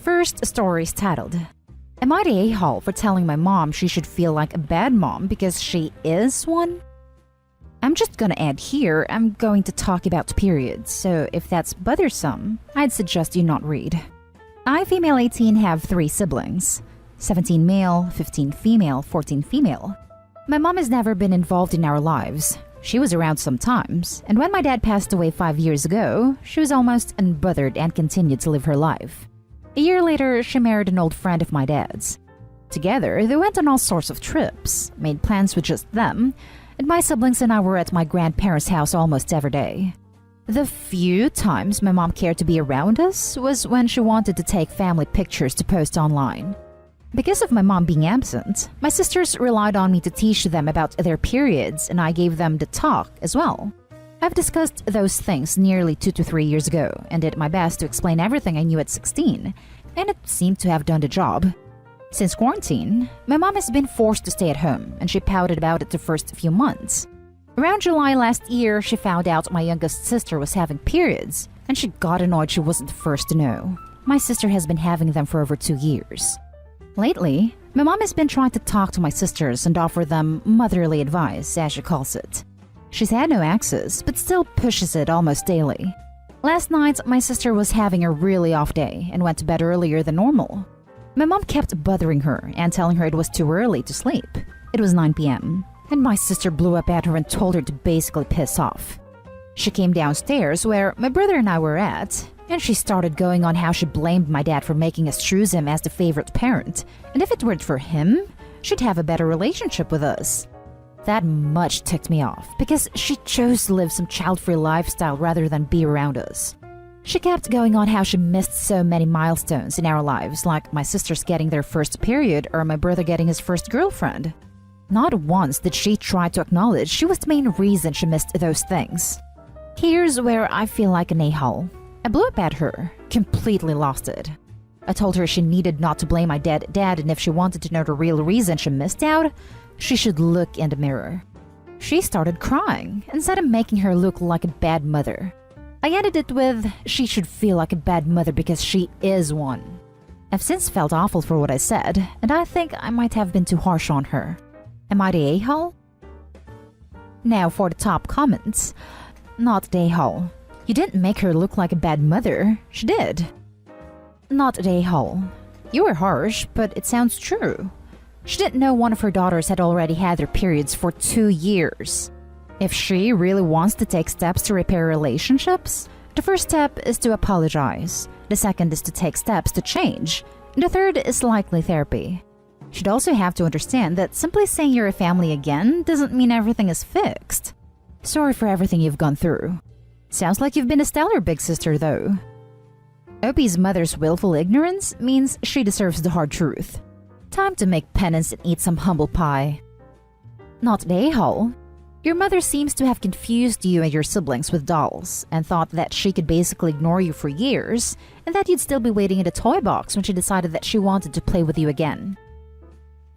First story is titled, Am I the a-hole for telling my mom she should feel like a bad mom because she is one? I'm just gonna add here, I'm going to talk about periods, so if that's bothersome, I'd suggest you not read. I, female 18, have 3 siblings. 17 male, 15 female, 14 female. My mom has never been involved in our lives. She was around sometimes, and when my dad passed away 5 years ago, she was almost unbothered and continued to live her life. A year later, she married an old friend of my dad's. Together, they went on all sorts of trips, made plans with just them, and my siblings and I were at my grandparents' house almost every day. The few times my mom cared to be around us was when she wanted to take family pictures to post online. Because of my mom being absent, my sisters relied on me to teach them about their periods, and I gave them the talk as well. I've discussed those things nearly 2 to 3 years ago and did my best to explain everything I knew at 16, and it seemed to have done the job. Since quarantine, my mom has been forced to stay at home, and she pouted about it the first few months. Around July last year, she found out my youngest sister was having periods, and she got annoyed she wasn't the first to know. My sister has been having them for over 2 years. Lately, my mom has been trying to talk to my sisters and offer them motherly advice, as she calls it. She's had no access, but still pushes it almost daily. Last night, my sister was having a really off day and went to bed earlier than normal. My mom kept bothering her and telling her it was too early to sleep. It was 9 p.m., and my sister blew up at her and told her to basically piss off. She came downstairs where my brother and I were at, and she started going on how she blamed my dad for making us choose him as the favorite parent, and if it weren't for him, she'd have a better relationship with us. That much ticked me off, because she chose to live some child-free lifestyle rather than be around us. She kept going on how she missed so many milestones in our lives, like my sisters getting their first period or my brother getting his first girlfriend. Not once did she try to acknowledge she was the main reason she missed those things. Here's where I feel like an a-hole. I blew up at her, completely lost it. I told her she needed not to blame my dad, and if she wanted to know the real reason she missed out, she should look in the mirror. She started crying, instead of making her look like a bad mother. I ended it with, she should feel like a bad mother because she is one. I've since felt awful for what I said, and I think I might have been too harsh on her. Am I the a-hole? Now for the top comments. Not the a-hole. You didn't make her look like a bad mother. She did. Not the a-hole. You were harsh, but it sounds true. She didn't know one of her daughters had already had their periods for 2 years. If she really wants to take steps to repair relationships, the first step is to apologize. The second is to take steps to change. And the third is likely therapy. She'd also have to understand that simply saying you're a family again doesn't mean everything is fixed. Sorry for everything you've gone through. Sounds like you've been a stellar big sister, though. Opie's mother's willful ignorance means she deserves the hard truth. Time to make penance and eat some humble pie. Not the a-hole. Your mother seems to have confused you and your siblings with dolls and thought that she could basically ignore you for years and that you'd still be waiting in a toy box when she decided that she wanted to play with you again.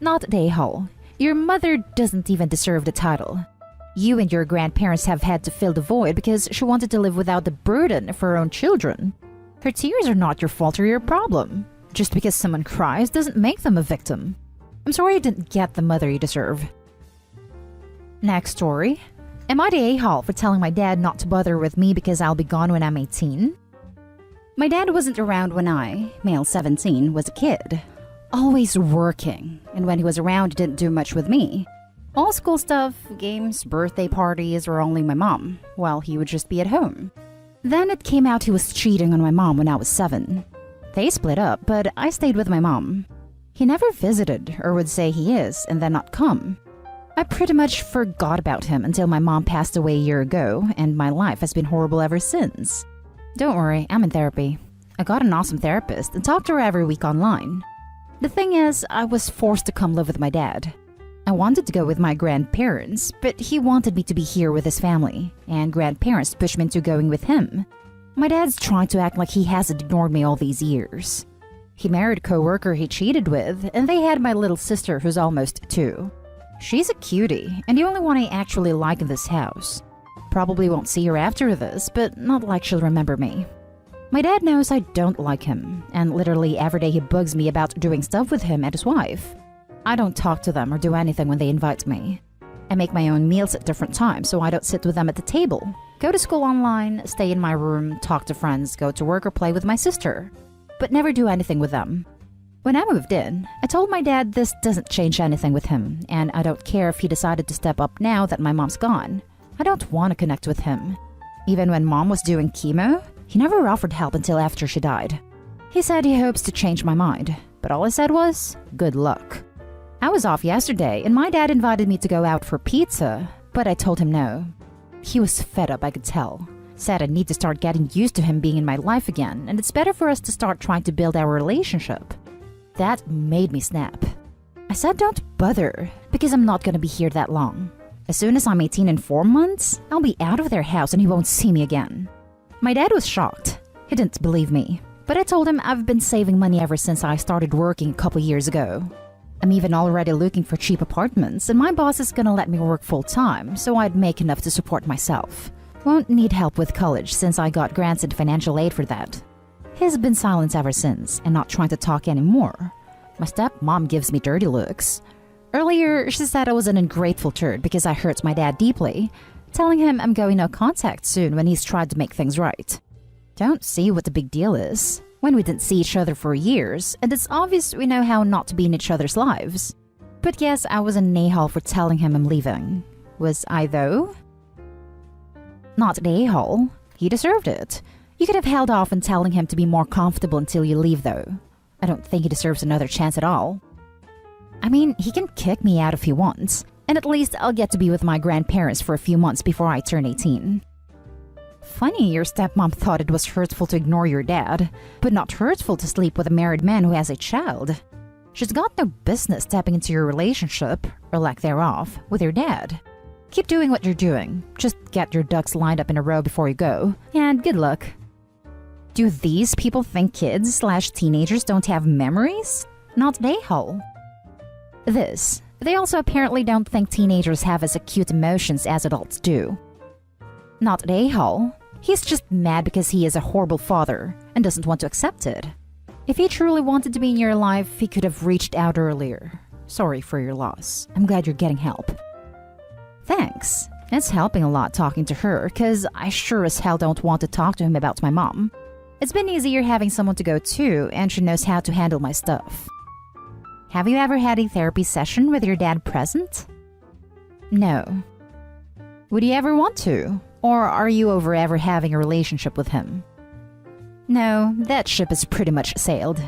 Not the a-hole. Your mother doesn't even deserve the title. You and your grandparents have had to fill the void because she wanted to live without the burden of her own children. Her tears are not your fault or your problem. Just because someone cries doesn't make them a victim. I'm sorry you didn't get the mother you deserve. Next story. Am I the a-hole for telling my dad not to bother with me because I'll be gone when I'm 18? My dad wasn't around when I, male 17, was a kid. Always working, and when he was around he didn't do much with me. All school stuff, games, birthday parties, or only my mom, while he would just be at home. Then it came out he was cheating on my mom when I was 7. They split up, but I stayed with my mom. He never visited or would say he is and then not come. I pretty much forgot about him until my mom passed away a year ago, and my life has been horrible ever since. Don't worry, I'm in therapy. I got an awesome therapist and talk to her every week online. The thing is, I was forced to come live with my dad. I wanted to go with my grandparents, but he wanted me to be here with his family, and grandparents pushed me into going with him. My dad's trying to act like he hasn't ignored me all these years. He married a coworker he cheated with, and they had my little sister who's almost 2. She's a cutie, and the only one I actually like in this house. Probably won't see her after this, but not like she'll remember me. My dad knows I don't like him, and literally every day he bugs me about doing stuff with him and his wife. I don't talk to them or do anything when they invite me. I make my own meals at different times so I don't sit with them at the table. Go to school online, stay in my room, talk to friends, go to work or play with my sister. But never do anything with them. When I moved in, I told my dad this doesn't change anything with him, and I don't care if he decided to step up now that my mom's gone. I don't want to connect with him. Even when mom was doing chemo, he never offered help until after she died. He said he hopes to change my mind, but all I said was, good luck. I was off yesterday, and my dad invited me to go out for pizza, but I told him no. He was fed up, I could tell. Said I need to start getting used to him being in my life again, and it's better for us to start trying to build our relationship. That made me snap. I said don't bother, because I'm not gonna be here that long. As soon as I'm 18 in 4 months, I'll be out of their house and he won't see me again. My dad was shocked. He didn't believe me, but I told him I've been saving money ever since I started working a couple years ago. I'm even already looking for cheap apartments, and my boss is gonna let me work full-time, so I'd make enough to support myself. Won't need help with college since I got grants and financial aid for that. He's been silent ever since, and not trying to talk anymore. My stepmom gives me dirty looks. Earlier, she said I was an ungrateful turd because I hurt my dad deeply, telling him I'm going no contact soon when he's tried to make things right. Don't see what the big deal is. When we didn't see each other for years, and it's obvious we know how not to be in each other's lives. But yes, I was an a-hole for telling him I'm leaving. Was I though? Not an a-hole. He deserved it. You could have held off on telling him to be more comfortable until you leave though. I don't think he deserves another chance at all. I mean, he can kick me out if he wants, and at least I'll get to be with my grandparents for a few months before I turn 18. Funny your stepmom thought it was hurtful to ignore your dad, but not hurtful to sleep with a married man who has a child. She's got no business stepping into your relationship, or lack thereof, with your dad. Keep doing what you're doing. Just get your ducks lined up in a row before you go, and good luck. Do these people think kids/teenagers don't have memories? Not they hole. They also apparently don't think teenagers have as acute emotions as adults do. Not an a-hole. He's just mad because he is a horrible father and doesn't want to accept it. If he truly wanted to be in your life, he could have reached out earlier. Sorry for your loss. I'm glad you're getting help. Thanks. It's helping a lot talking to her, because I sure as hell don't want to talk to him about my mom. It's been easier having someone to go to, and she knows how to handle my stuff. Have you ever had a therapy session with your dad present? No. Would you ever want to? Or are you over ever having a relationship with him? No, that ship has pretty much sailed.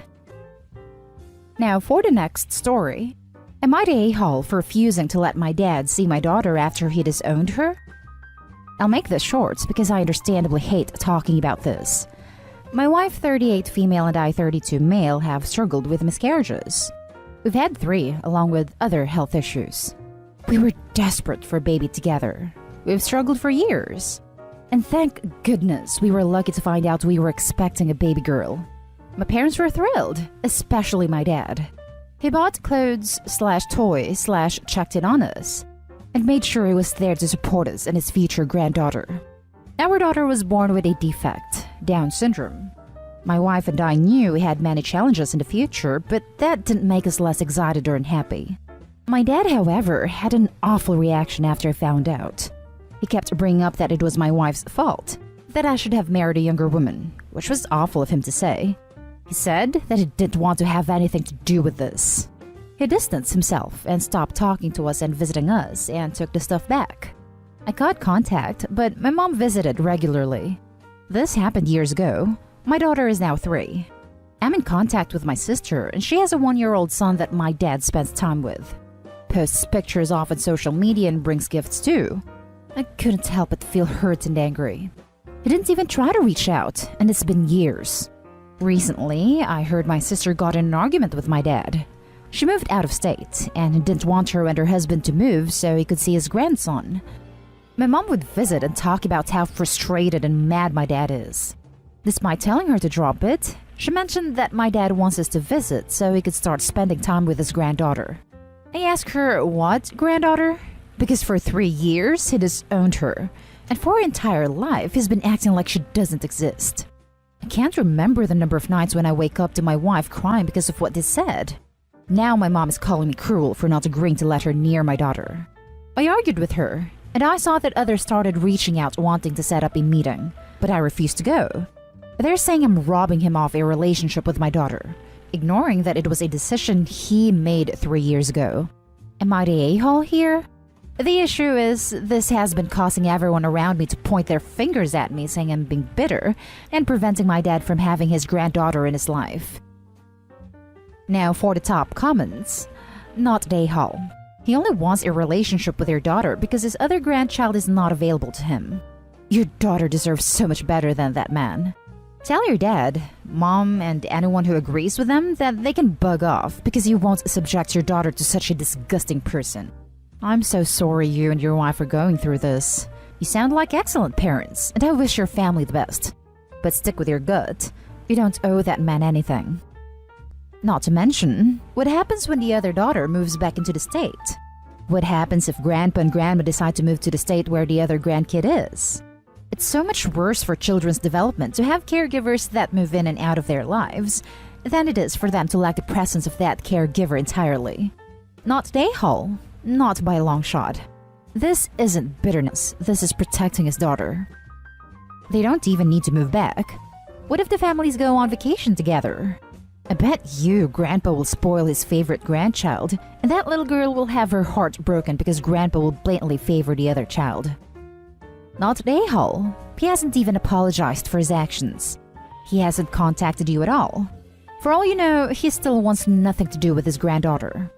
Now for the next story. Am I the a-hole for refusing to let my dad see my daughter after he disowned her? I'll make this short because I understandably hate talking about this. My wife, 38 female, and I, 32 male, have struggled with miscarriages. We've had 3, along with other health issues. We were desperate for a baby together. We've struggled for years. And thank goodness we were lucky to find out we were expecting a baby girl. My parents were thrilled, especially my dad. He bought clothes/toys/checked in on us, and made sure he was there to support us and his future granddaughter. Our daughter was born with a defect, Down syndrome. My wife and I knew we had many challenges in the future, but that didn't make us less excited or unhappy. My dad, however, had an awful reaction after I found out. He kept bringing up that it was my wife's fault, that I should have married a younger woman, which was awful of him to say. He said that he didn't want to have anything to do with this. He distanced himself and stopped talking to us and visiting us and took the stuff back. I got contact, but my mom visited regularly. This happened years ago. My daughter is now 3. I'm in contact with my sister, and she has a 1-year-old son that my dad spends time with. Posts pictures off on social media and brings gifts too. I couldn't help but feel hurt and angry. He didn't even try to reach out, and it's been years. Recently, I heard my sister got in an argument with my dad. She moved out of state, and didn't want her and her husband to move so he could see his grandson. My mom would visit and talk about how frustrated and mad my dad is. Despite telling her to drop it, she mentioned that my dad wants us to visit so he could start spending time with his granddaughter. I asked her, what granddaughter? Because for 3 years he disowned her, and for her entire life he's been acting like she doesn't exist. I can't remember the number of nights when I wake up to my wife crying because of what they said. Now my mom is calling me cruel for not agreeing to let her near my daughter. I argued with her, and I saw that others started reaching out wanting to set up a meeting, but I refused to go. They're saying I'm robbing him of a relationship with my daughter, ignoring that it was a decision he made 3 years ago. Am I the a-hole here? The issue is, this has been causing everyone around me to point their fingers at me, saying I'm being bitter and preventing my dad from having his granddaughter in his life. Now for the top comments. Not the a-hole. He only wants a relationship with your daughter because his other grandchild is not available to him. Your daughter deserves so much better than that man. Tell your dad, mom, and anyone who agrees with them that they can bug off because you won't subject your daughter to such a disgusting person. I'm so sorry you and your wife are going through this. You sound like excellent parents, and I wish your family the best. But stick with your gut. You don't owe that man anything. Not to mention, what happens when the other daughter moves back into the state? What happens if grandpa and grandma decide to move to the state where the other grandkid is? It's so much worse for children's development to have caregivers that move in and out of their lives than it is for them to lack the presence of that caregiver entirely. Not the a-hole. Not by a long shot. This isn't bitterness, this is protecting his daughter. They don't even need to move back. What if the families go on vacation together? I bet you Grandpa will spoil his favorite grandchild, and that little girl will have her heart broken because Grandpa will blatantly favor the other child. Not the a-hole. He hasn't even apologized for his actions. He hasn't contacted you at all. For all you know, he still wants nothing to do with his granddaughter.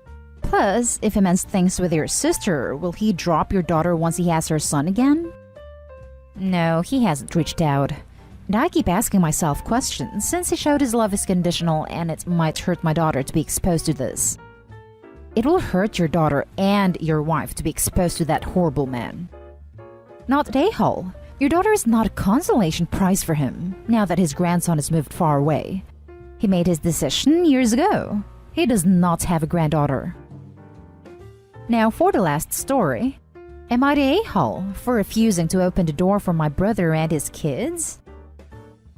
Plus, if he means things with your sister, will he drop your daughter once he has her son again? No, he hasn't reached out. And I keep asking myself questions since he showed his love is conditional and it might hurt my daughter to be exposed to this. It will hurt your daughter and your wife to be exposed to that horrible man. Not the a-hole. Your daughter is not a consolation prize for him, now that his grandson has moved far away. He made his decision years ago. He does not have a granddaughter. Now for the last story. Am I the a-hole for refusing to open the door for my brother and his kids?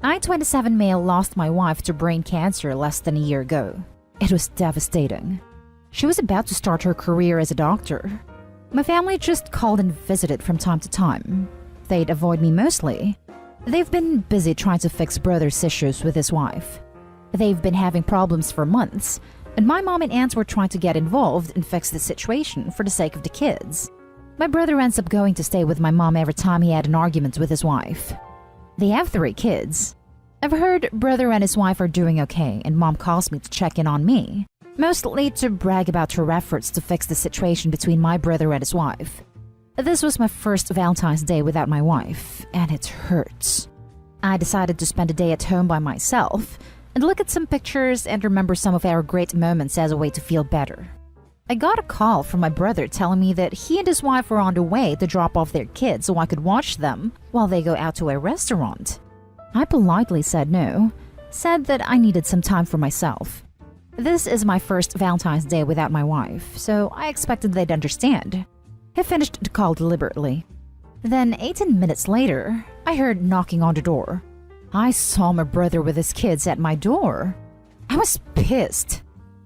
I, 27 male, lost my wife to brain cancer less than a year ago. It was devastating. She was about to start her career as a doctor. My family just called and visited from time to time. They'd avoid me mostly. They've been busy trying to fix brother's issues with his wife. They've been having problems for months, and my mom and aunts were trying to get involved and fix the situation for the sake of the kids. My brother ends up going to stay with my mom every time he had an argument with his wife. They have 3 kids. I've heard brother and his wife are doing okay, and mom calls me to check in on me, mostly to brag about her efforts to fix the situation between my brother and his wife. This was my first Valentine's Day without my wife, and it hurts. I decided to spend a day at home by myself and look at some pictures and remember some of our great moments as a way to feel better. I got a call from my brother telling me that he and his wife were on the way to drop off their kids so I could watch them while they go out to a restaurant. I politely said no, said that I needed some time for myself. This is my first Valentine's Day without my wife, so I expected they'd understand. He finished the call deliberately. Then 18 minutes later, I heard knocking on the door. I saw my brother with his kids at my door. I was pissed.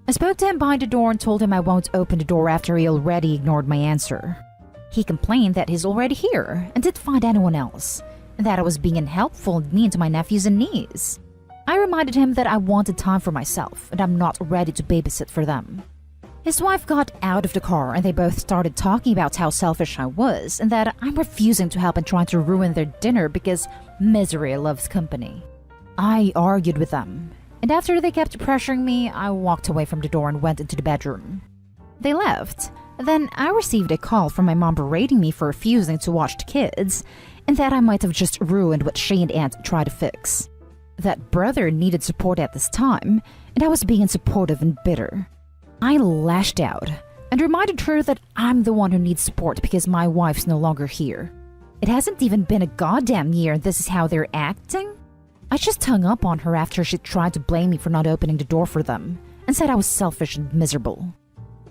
I spoke to him behind the door and told him I won't open the door after he already ignored my answer. He complained that he's already here and didn't find anyone else, and that I was being unhelpful and mean to my nephews and niece. I reminded him that I wanted time for myself and I'm not ready to babysit for them. His wife got out of the car and they both started talking about how selfish I was and that I'm refusing to help and trying to ruin their dinner because misery loves company. I argued with them, and after they kept pressuring me, I walked away from the door and went into the bedroom. They left. Then I received a call from my mom berating me for refusing to watch the kids and that I might have just ruined what she and aunt tried to fix. That brother needed support at this time, and I was being unsupportive and bitter. I lashed out and reminded her that I'm the one who needs support because my wife's no longer here. It hasn't even been a goddamn year and this is how they're acting? I just hung up on her after she tried to blame me for not opening the door for them and said I was selfish and miserable.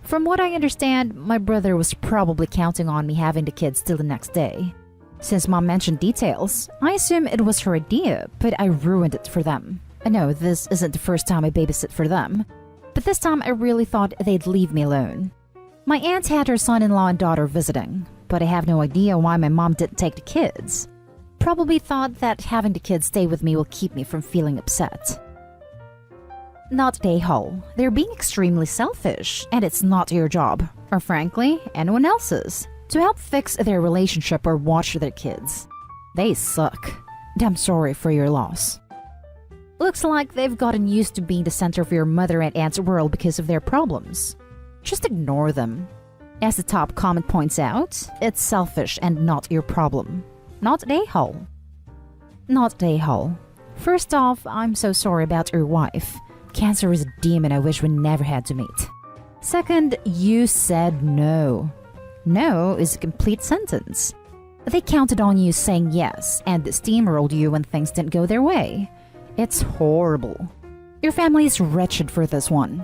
From what I understand, my brother was probably counting on me having the kids till the next day. Since mom mentioned details, I assume it was her idea, but I ruined it for them. I know this isn't the first time I babysit for them, but this time I really thought they'd leave me alone. My aunt had her son-in-law and daughter visiting, but I have no idea why my mom didn't take the kids. Probably thought that having the kids stay with me will keep me from feeling upset. Not a hole. They're being extremely selfish, and it's not your job, or frankly, anyone else's, to help fix their relationship or watch their kids. They suck. I'm sorry for your loss. Looks like they've gotten used to being the center of your mother and aunt's world because of their problems. Just ignore them. As the top comment points out, it's selfish and not your problem. Not a hole. Not a hole. First off, I'm so sorry about your wife. Cancer is a demon I wish we never had to meet. Second, you said no. No is a complete sentence. They counted on you saying yes and steamrolled you when things didn't go their way. It's horrible. Your family is wretched for this one.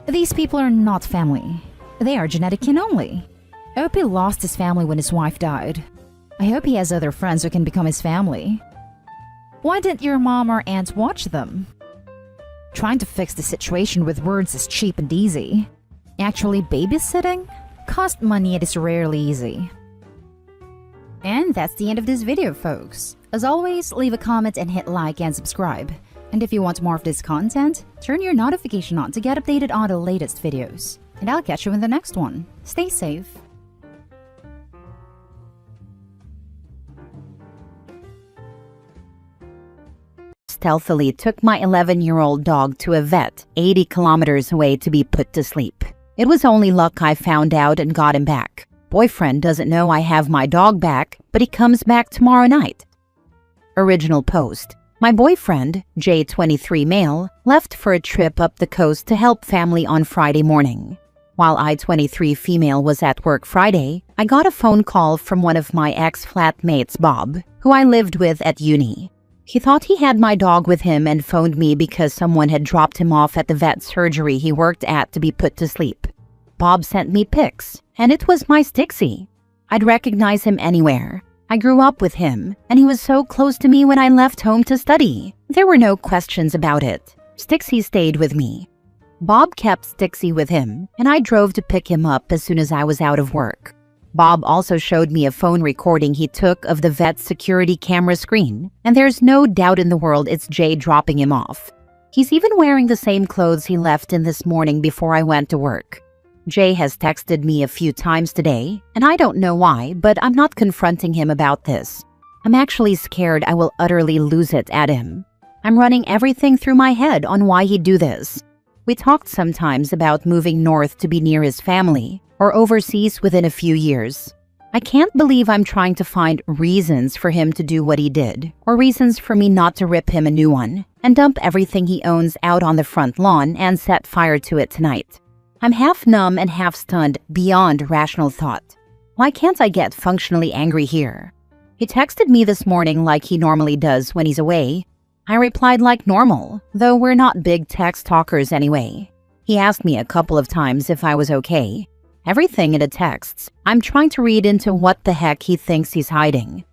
These people are not family. They are genetic kin only. I hope he lost his family when his wife died. I hope he has other friends who can become his family. Why didn't your mom or aunt watch them? Trying to fix the situation with words is cheap and easy. Actually, babysitting costs money and is rarely easy. And that's the end of this video, folks. As always, leave a comment and hit like and subscribe. And if you want more of this content, turn your notification on to get updated on the latest videos. And I'll catch you in the next one. Stay safe. Stealthily took my 11-year-old dog to a vet 80 kilometers away to be put to sleep. It was only luck I found out and got him back. Boyfriend doesn't know I have my dog back, but he comes back tomorrow night. Original post. My boyfriend, J23 male, left for a trip up the coast to help family on Friday morning. While I-23 female was at work Friday, I got a phone call from one of my ex-flatmates, Bob, who I lived with at uni. He thought he had my dog with him and phoned me because someone had dropped him off at the vet surgery he worked at to be put to sleep. Bob sent me pics, and it was my Stixie. I'd recognize him anywhere. I grew up with him, and he was so close to me when I left home to study. There were no questions about it. Stixie stayed with me. Bob kept Stixie with him, and I drove to pick him up as soon as I was out of work. Bob also showed me a phone recording he took of the vet's security camera screen, and there's no doubt in the world it's Jay dropping him off. He's even wearing the same clothes he left in this morning before I went to work. Jay has texted me a few times today, and I don't know why, but I'm not confronting him about this. I'm actually scared I will utterly lose it at him. I'm running everything through my head on why he'd do this. We talked sometimes about moving north to be near his family, or overseas within a few years. I can't believe I'm trying to find reasons for him to do what he did, or reasons for me not to rip him a new one, and dump everything he owns out on the front lawn and set fire to it tonight. I'm half numb and half stunned beyond rational thought. Why can't I get functionally angry here? He texted me this morning like he normally does when he's away. I replied like normal, though we're not big text talkers anyway. He asked me a couple of times if I was okay. Everything in the texts, I'm trying to read into what the heck he thinks he's hiding.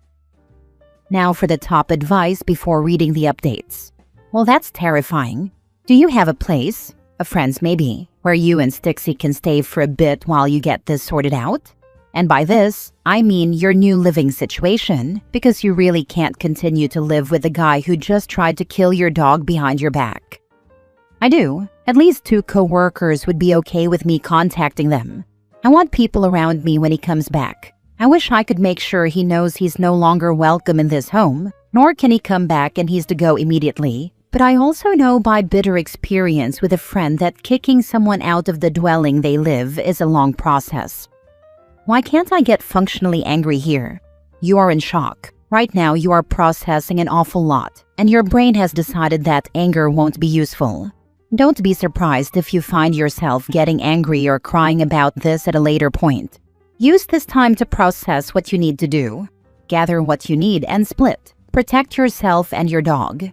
Now for the top advice before reading the updates. Well, that's terrifying. Do you have a place, a friend's maybe, where you and Stixie can stay for a bit while you get this sorted out? And by this, I mean your new living situation, because you really can't continue to live with the guy who just tried to kill your dog behind your back. I do. At least 2 co-workers would be okay with me contacting them. I want people around me when he comes back. I wish I could make sure he knows he's no longer welcome in this home, nor can he come back and he's to go immediately. But I also know by bitter experience with a friend that kicking someone out of the dwelling they live is a long process. Why can't I get functionally angry here? You are in shock. Right now you are processing an awful lot, and your brain has decided that anger won't be useful. Don't be surprised if you find yourself getting angry or crying about this at a later point. Use this time to process what you need to do. Gather what you need and split. Protect yourself and your dog.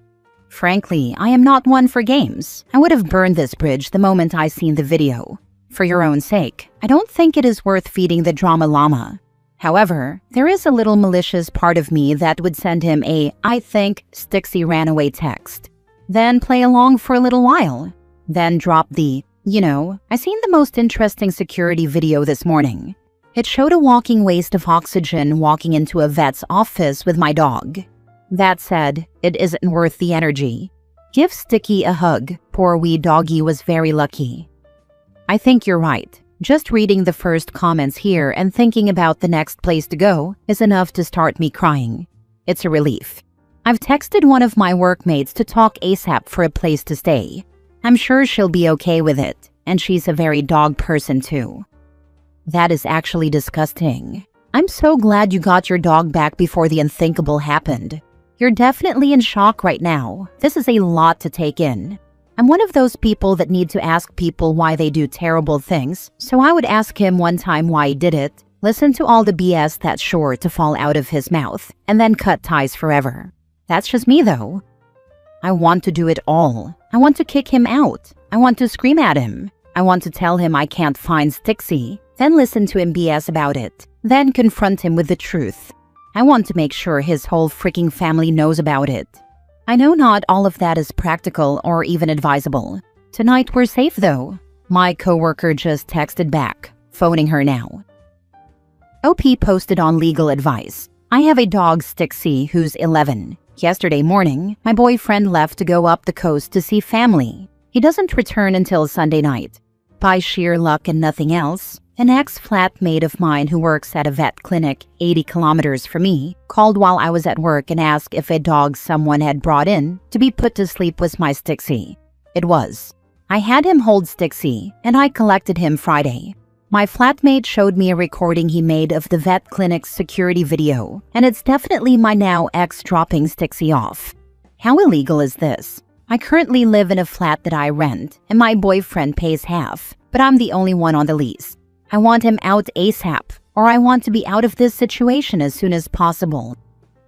Frankly, I am not one for games. I would have burned this bridge the moment I seen the video. For your own sake, I don't think it is worth feeding the drama llama. However, there is a little malicious part of me that would send him a "I think Stixie ran away" text. Then play along for a little while. Then drop the, I seen the most interesting security video this morning. It showed a walking waste of oxygen walking into a vet's office with my dog. That said, it isn't worth the energy. Give Sticky a hug. Poor wee doggy was very lucky. I think you're right. Just reading the first comments here and thinking about the next place to go is enough to start me crying. It's a relief. I've texted one of my workmates to talk ASAP for a place to stay. I'm sure she'll be okay with it, and she's a very dog person too. That is actually disgusting. I'm so glad you got your dog back before the unthinkable happened. You're definitely in shock right now. This is a lot to take in. I'm one of those people that need to ask people why they do terrible things, so I would ask him one time why he did it, listen to all the BS that's sure to fall out of his mouth, and then cut ties forever. That's just me though. I want to do it all. I want to kick him out. I want to scream at him. I want to tell him I can't find Stixie, then listen to him BS about it, then confront him with the truth. I want to make sure his whole freaking family knows about it. I know not all of that is practical or even advisable. Tonight we're safe though. My coworker just texted back, phoning her now. OP posted on legal advice. I have a dog, Stixie, who's 11. Yesterday morning, my boyfriend left to go up the coast to see family. He doesn't return until Sunday night. By sheer luck and nothing else, an ex-flatmate of mine who works at a vet clinic 80 kilometers from me called while I was at work and asked if a dog someone had brought in to be put to sleep was my Stixie. It was. I had him hold Stixie, and I collected him Friday. My flatmate showed me a recording he made of the vet clinic's security video, and it's definitely my now ex dropping Stixie off. How illegal is this? I currently live in a flat that I rent, and my boyfriend pays half, but I'm the only one on the lease. I want him out ASAP, or I want to be out of this situation as soon as possible.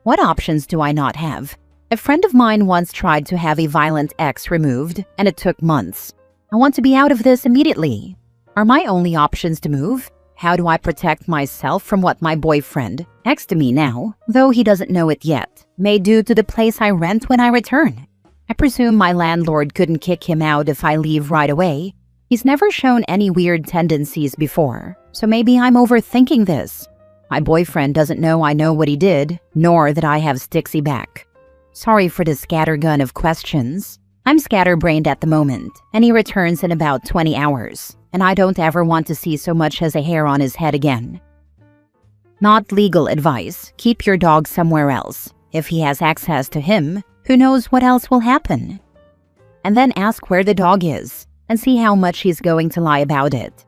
What options do I not have? A friend of mine once tried to have a violent ex removed, and it took months. I want to be out of this immediately. Are my only options to move? How do I protect myself from what my boyfriend, next to me now, though he doesn't know it yet, may do to the place I rent when I return? I presume my landlord couldn't kick him out if I leave right away. He's never shown any weird tendencies before, so maybe I'm overthinking this. My boyfriend doesn't know I know what he did, nor that I have Stixie back. Sorry for the scattergun of questions. I'm scatterbrained at the moment, and he returns in about 20 hours, and I don't ever want to see so much as a hair on his head again. Not legal advice. Keep your dog somewhere else. If he has access to him, who knows what else will happen? And then ask where the dog is, and see how much he's going to lie about it.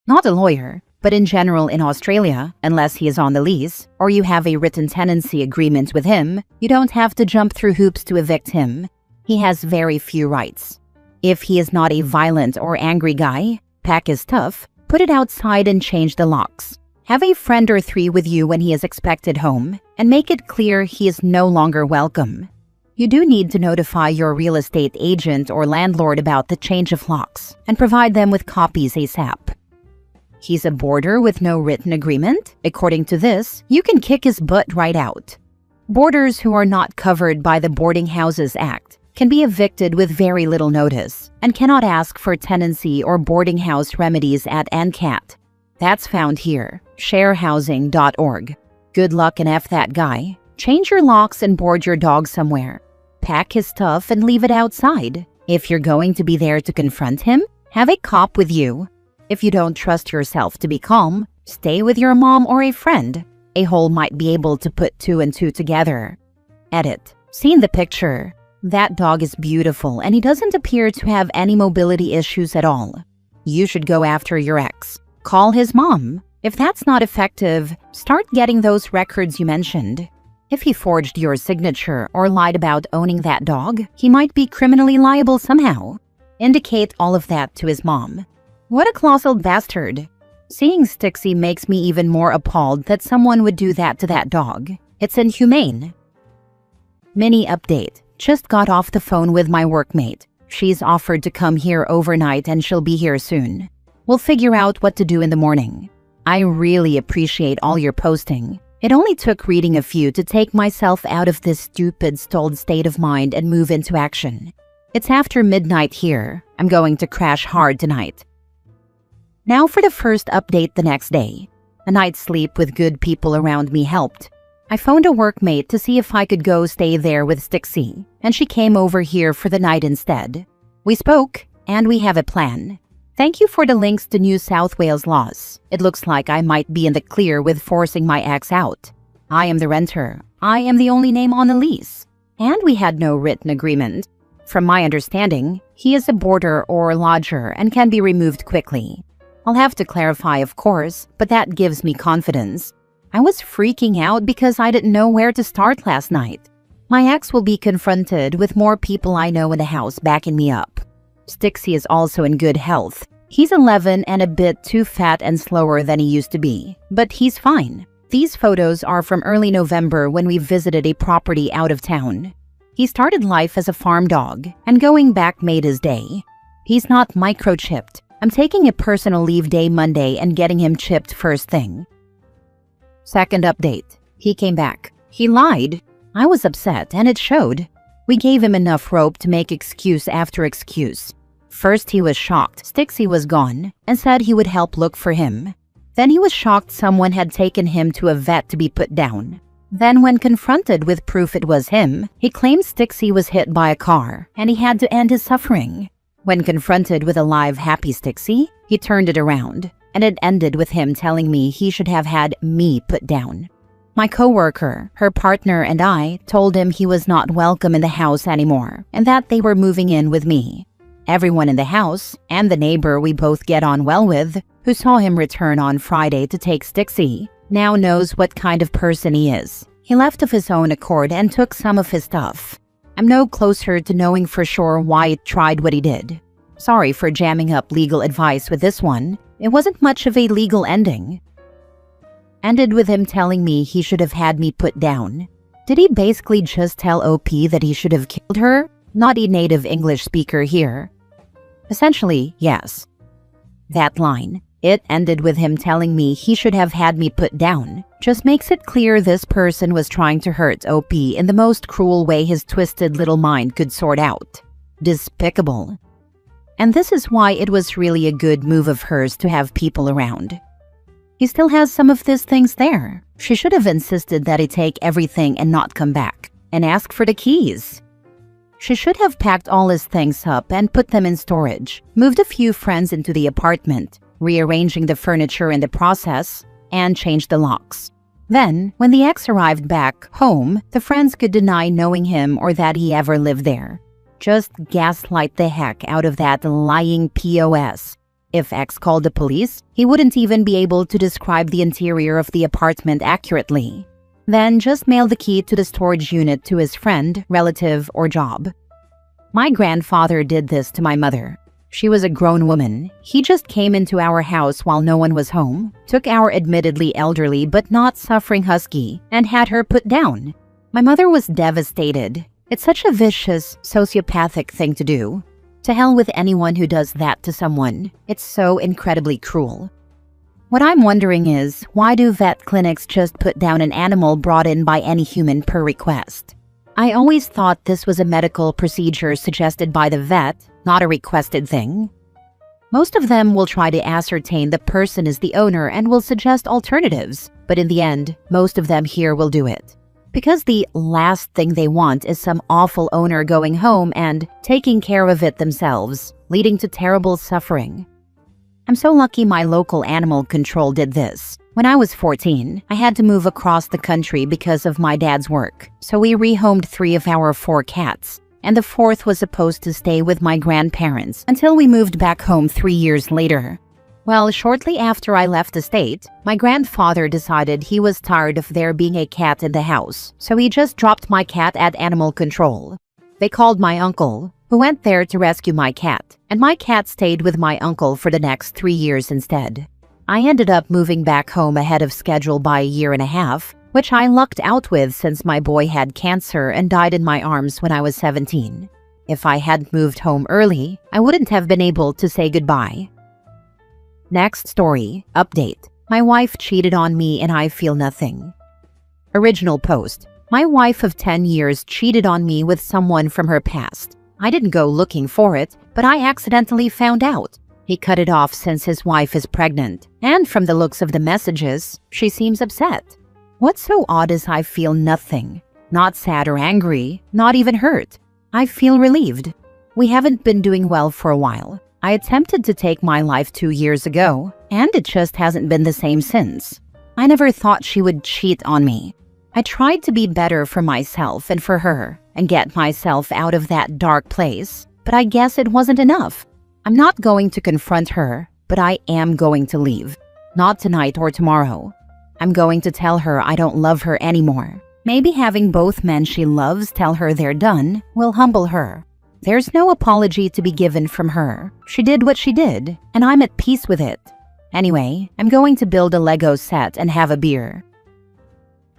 Not a lawyer, but in general in Australia, unless he is on the lease, or you have a written tenancy agreement with him, you don't have to jump through hoops to evict him. He has very few rights. If he is not a violent or angry guy, pack his stuff, put it outside and change the locks. Have a friend or three with you when he is expected home, and make it clear he is no longer welcome. You do need to notify your real estate agent or landlord about the change of locks and provide them with copies ASAP. He's a boarder with no written agreement? According to this, you can kick his butt right out. Boarders who are not covered by the Boarding Houses Act can be evicted with very little notice and cannot ask for tenancy or boarding house remedies at NCAT. That's found here, sharehousing.org. Good luck and F that guy. Change your locks and board your dog somewhere. Pack his stuff and leave it outside. If you're going to be there to confront him, have a cop with you. If you don't trust yourself to be calm, stay with your mom or a friend. A hole might be able to put 2 and 2 together. Edit. Seen the picture. That dog is beautiful and he doesn't appear to have any mobility issues at all. You should go after your ex. Call his mom. If that's not effective, start getting those records you mentioned. If he forged your signature or lied about owning that dog, he might be criminally liable somehow. Indicate all of that to his mom. What a colossal bastard. Seeing Stixie makes me even more appalled that someone would do that to that dog. It's inhumane. Mini update. Just got off the phone with my workmate. She's offered to come here overnight and she'll be here soon. We'll figure out what to do in the morning. I really appreciate all your posting. It only took reading a few to take myself out of this stupid, stalled state of mind and move into action. It's after midnight here. I'm going to crash hard tonight. Now for the first update the next day. A night's sleep with good people around me helped. I phoned a workmate to see if I could go stay there with Stixie, and she came over here for the night instead. We spoke, and we have a plan. Thank you for the links to New South Wales laws. It looks like I might be in the clear with forcing my ex out. I am the renter. I am the only name on the lease. And we had no written agreement. From my understanding, he is a boarder or lodger and can be removed quickly. I'll have to clarify, of course, but that gives me confidence. I was freaking out because I didn't know where to start last night. My ex will be confronted with more people I know in the house backing me up. Stixie is also in good health. He's 11 and a bit too fat and slower than he used to be, but he's fine. These photos are from early November when we visited a property out of town. He started life as a farm dog, and going back made his day. He's not microchipped. I'm taking a personal leave day Monday and getting him chipped first thing. Second update. He came back. He lied. I was upset, and it showed. We gave him enough rope to make excuse after excuse. First he was shocked Stixie was gone and said he would help look for him. Then he was shocked someone had taken him to a vet to be put down. Then when confronted with proof it was him, he claimed Stixie was hit by a car and he had to end his suffering. When confronted with a live happy Stixie, he turned it around, and it ended with him telling me he should have had me put down. My coworker, her partner, and I told him he was not welcome in the house anymore and that they were moving in with me. Everyone in the house, and the neighbor we both get on well with, who saw him return on Friday to take Stixie, now knows what kind of person he is. He left of his own accord and took some of his stuff. I'm no closer to knowing for sure why he tried what he did. Sorry for jamming up legal advice with this one. It wasn't much of a legal ending. Ended with him telling me he should have had me put down. Did he basically just tell OP that he should have killed her? Not a native English speaker here. Essentially, yes. That line, it ended with him telling me he should have had me put down, just makes it clear this person was trying to hurt OP in the most cruel way his twisted little mind could sort out. Despicable. And this is why it was really a good move of hers to have people around. He still has some of these things there. She should have insisted that he take everything and not come back, and ask for the keys. She should have packed all his things up and put them in storage, moved a few friends into the apartment, rearranging the furniture in the process, and changed the locks. Then, when the ex arrived back home, the friends could deny knowing him or that he ever lived there. Just gaslight the heck out of that lying POS. If ex called the police, he wouldn't even be able to describe the interior of the apartment accurately. Then just mail the key to the storage unit to his friend, relative, or job. My grandfather did this to my mother. She was a grown woman. He just came into our house while no one was home, took our admittedly elderly but not suffering husky, and had her put down. My mother was devastated. It's such a vicious, sociopathic thing to do. To hell with anyone who does that to someone. It's so incredibly cruel. What I'm wondering is, why do vet clinics just put down an animal brought in by any human per request? I always thought this was a medical procedure suggested by the vet, not a requested thing. Most of them will try to ascertain the person is the owner and will suggest alternatives, but in the end, most of them here will do it. Because the last thing they want is some awful owner going home and taking care of it themselves, leading to terrible suffering. I'm so lucky my local animal control did this. When I was 14, I had to move across the country because of my dad's work, so we rehomed 3 of our 4 cats, and the 4th was supposed to stay with my grandparents until we moved back home 3 years later. Well, shortly after I left the state, my grandfather decided he was tired of there being a cat in the house, so he just dropped my cat at animal control. They called my uncle, who went there to rescue my cat, and my cat stayed with my uncle for the next 3 years instead. I ended up moving back home ahead of schedule by a year and a half, which I lucked out with since my boy had cancer and died in my arms when I was 17. If I hadn't moved home early, I wouldn't have been able to say goodbye. Next story, update. My wife cheated on me and I feel nothing. Original post. My wife of 10 years cheated on me with someone from her past. I didn't go looking for it, but I accidentally found out. He cut it off since his wife is pregnant, and from the looks of the messages, she seems upset. What's so odd is I feel nothing. Not sad or angry, not even hurt. I feel relieved. We haven't been doing well for a while. I attempted to take my life 2 years ago, and it just hasn't been the same since. I never thought she would cheat on me. I tried to be better for myself and for her, and get myself out of that dark place, but I guess it wasn't enough. I'm not going to confront her, but I am going to leave. Not tonight or tomorrow. I'm going to tell her I don't love her anymore. Maybe having both men she loves tell her they're done will humble her. There's no apology to be given from her. She did what she did, and I'm at peace with it. Anyway, I'm going to build a Lego set and have a beer.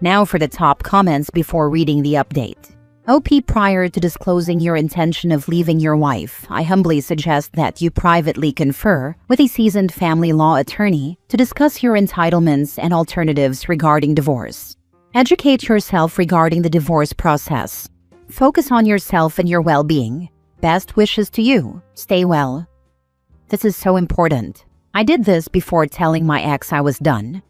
Now for the top comments before reading the update. OP, prior to disclosing your intention of leaving your wife, I humbly suggest that you privately confer with a seasoned family law attorney to discuss your entitlements and alternatives regarding divorce. Educate yourself regarding the divorce process. Focus on yourself and your well-being. Best wishes to you. Stay well. This is so important. I did this before telling my ex I was done.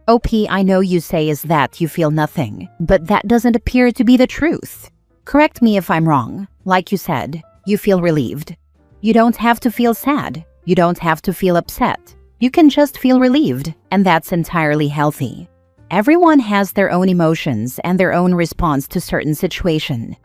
OP, I know you say is that you feel nothing, but that doesn't appear to be the truth. Correct me if I'm wrong. Like you said, you feel relieved. You don't have to feel sad. You don't have to feel upset. You can just feel relieved, and that's entirely healthy. Everyone has their own emotions and their own response to certain situation.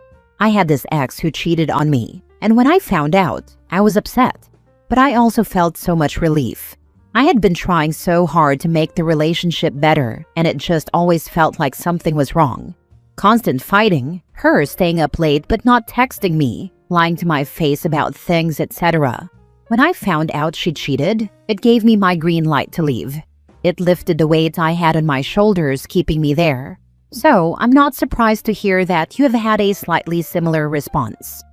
I had this ex who cheated on me, and when I found out, I was upset. But I also felt so much relief. I had been trying so hard to make the relationship better, and it just always felt like something was wrong. Constant fighting, her staying up late but not texting me, lying to my face about things, etc. When I found out she cheated, it gave me my green light to leave. It lifted the weight I had on my shoulders, keeping me there. So, I'm not surprised to hear that you have had a slightly similar response.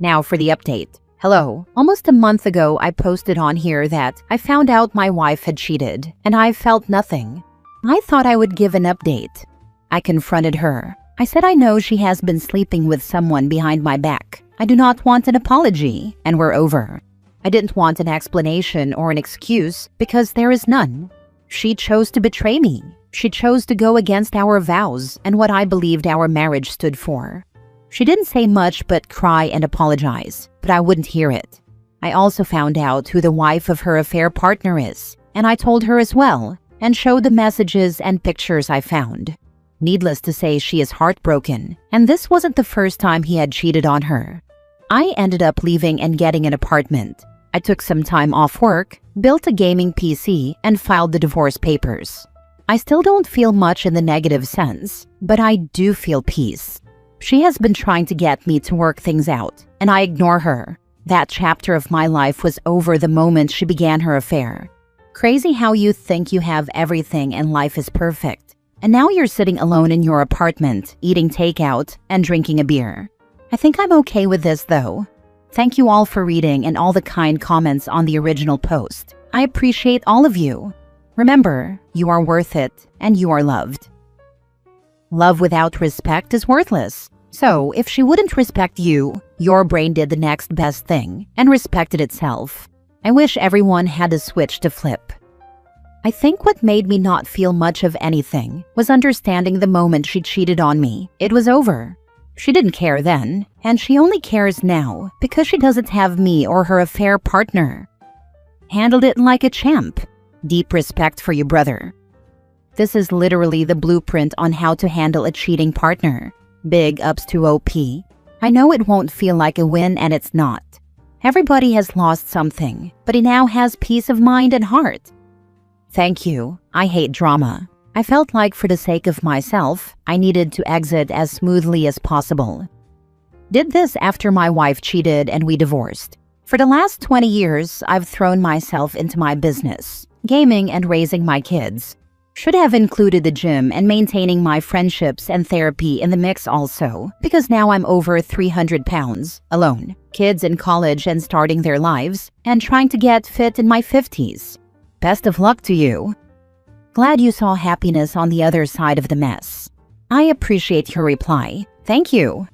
Now for the update. Hello. Almost a month ago, I posted on here that I found out my wife had cheated, and I felt nothing. I thought I would give an update. I confronted her. I said I know she has been sleeping with someone behind my back. I do not want an apology, and we're over. I didn't want an explanation or an excuse because there is none. She chose to betray me. She chose to go against our vows and what I believed our marriage stood for. She didn't say much but cry and apologize, but I wouldn't hear it. I also found out who the wife of her affair partner is, and I told her as well, and showed the messages and pictures I found. Needless to say, she is heartbroken, and this wasn't the first time he had cheated on her. I ended up leaving and getting an apartment. I took some time off work, built a gaming PC, and filed the divorce papers. I still don't feel much in the negative sense, but I do feel peace. She has been trying to get me to work things out, and I ignore her. That chapter of my life was over the moment she began her affair. Crazy how you think you have everything and life is perfect, and now you're sitting alone in your apartment, eating takeout and drinking a beer. I think I'm okay with this though. Thank you all for reading and all the kind comments on the original post. I appreciate all of you. Remember, you are worth it and you are loved. Love without respect is worthless. So, if she wouldn't respect you, your brain did the next best thing and respected itself. I wish everyone had a switch to flip. I think what made me not feel much of anything was understanding the moment she cheated on me. It was over. She didn't care then, and she only cares now because she doesn't have me or her affair partner. Handled it like a champ. Deep respect for you, brother. This is literally the blueprint on how to handle a cheating partner. Big ups to OP. I know it won't feel like a win, and it's not. Everybody has lost something, but he now has peace of mind and heart. Thank you. I hate drama. I felt like for the sake of myself, I needed to exit as smoothly as possible. Did this after my wife cheated and we divorced. For the last 20 years, I've thrown myself into my business, gaming and raising my kids. Should have included the gym and maintaining my friendships and therapy in the mix also, because now I'm over 300 pounds, alone, kids in college and starting their lives, and trying to get fit in my 50s. Best of luck to you. Glad you saw happiness on the other side of the mess. I appreciate your reply. Thank you.